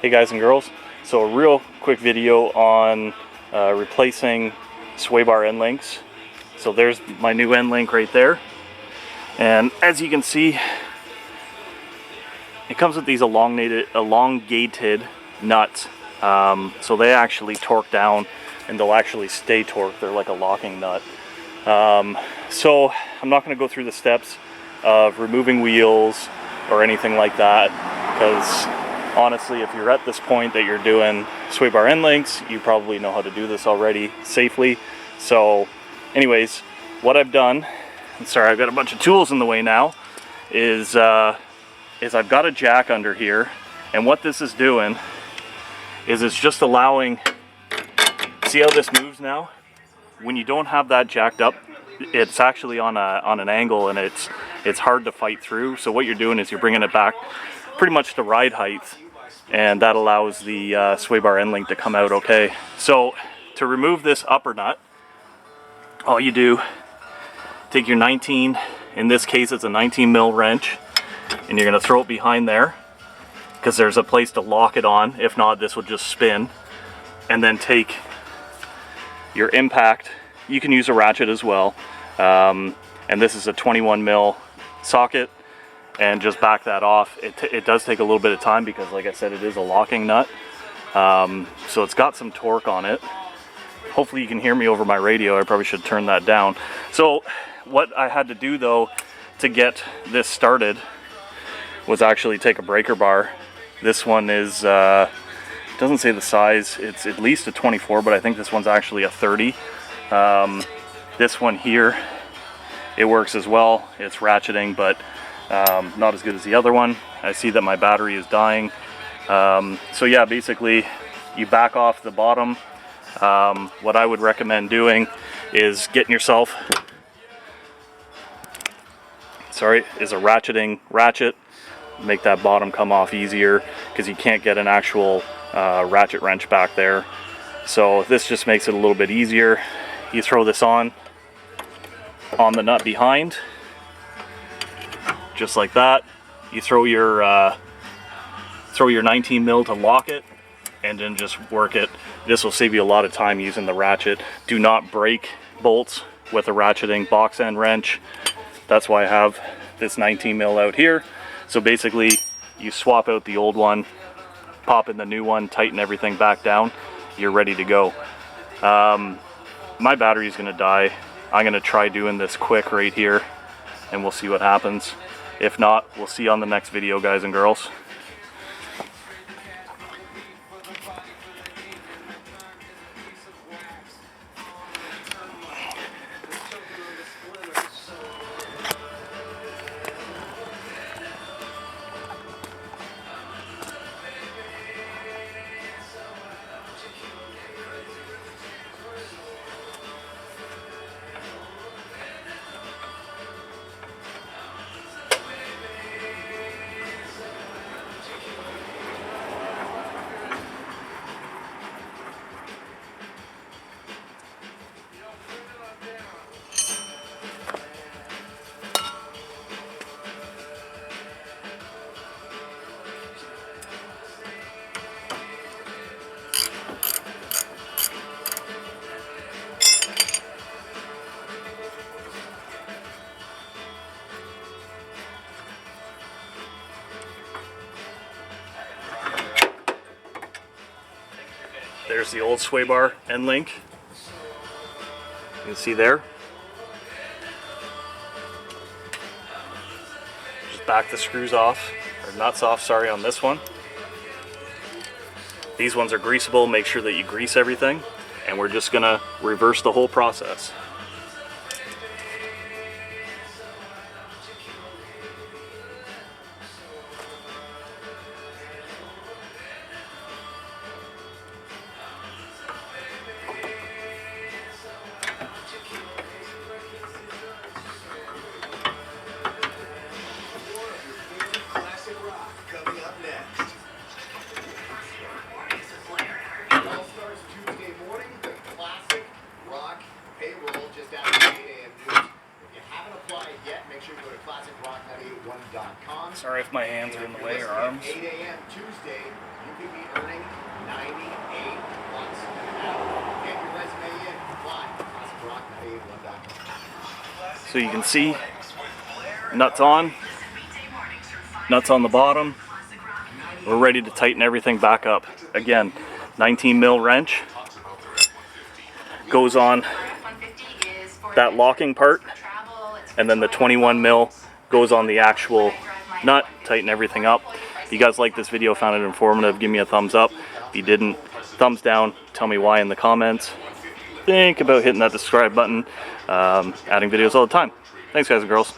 Hey guys and girls, so a real quick video on replacing sway bar end links. So there's my new end link right there, and as you can see, it comes with these elongated nuts. So they actually torque down and they'll actually stay torqued. They're like a locking nut. So I'm not going to go through the steps of removing wheels or anything like that, because honestly, if you're at this point that you're doing sway bar end links, you probably know how to do this already safely. So anyways, what I've done, and sorry I've got a bunch of tools in the way now, is I've got a jack under here, and what this is doing is it's just allowing, see how this moves now? When you don't have that jacked up, it's actually on an angle, and it's hard to fight through. So what you're doing is you're bringing it back pretty much to ride height, and that allows the sway bar end link to come out okay. So to remove this upper nut, all you do, take your 19, in this case it's a 19 mil wrench, and you're going to throw it behind there because there's a place to lock it on. If not, this will just spin. And then take your impact, you can use a ratchet as well, and this is a 21 mil socket, and just back that off. It does take a little bit of time because, like I said, it is a locking nut, so it's got some torque on it. Hopefully you can hear me over my radio. I probably should turn that down. So what I had to do though to get this started was actually take a breaker bar. This one is doesn't say the size, it's at least a 24, but I think this one's actually a 30. This one here, it works as well. It's ratcheting, but not as good as the other one. I see that my battery is dying. So yeah, basically you back off the bottom. What I would recommend doing is getting yourself, is a ratcheting ratchet. Make that bottom come off easier because you can't get an actual ratchet wrench back there. So this just makes it a little bit easier. You throw this on the nut behind, just like that. You throw your 19 mil to lock it, and then just work it. This will save you a lot of time using the ratchet. Do not break bolts with a ratcheting box end wrench. That's why I have this 19 mil out here. So basically you swap out the old one, pop in the new one, tighten everything back down, you're ready to go. My battery is gonna die. I'm gonna try doing this quick right here, and we'll see what happens. If not, we'll see you on the next video, guys and girls. There's the old sway bar end link. You can see there. Just back the screws off, or nuts off, sorry, on this one. These ones are greasable. Make sure that you grease everything, and we're just gonna reverse the whole process. Tuesday morning, the classic rock payroll Tuesday, you could be earning 98 bucks an hour. Get your resume in. Fly. So you can see, nuts on the bottom. We're ready to tighten everything back up. Again, 19 mil wrench goes on that locking part, and then the 21 mil goes on the actual nut. Tighten everything up. If you guys like this video, found it informative, give me a thumbs up. If you didn't, thumbs down. Tell me why in the comments. Think about hitting that subscribe button. Adding videos all the time. Thanks, guys and girls.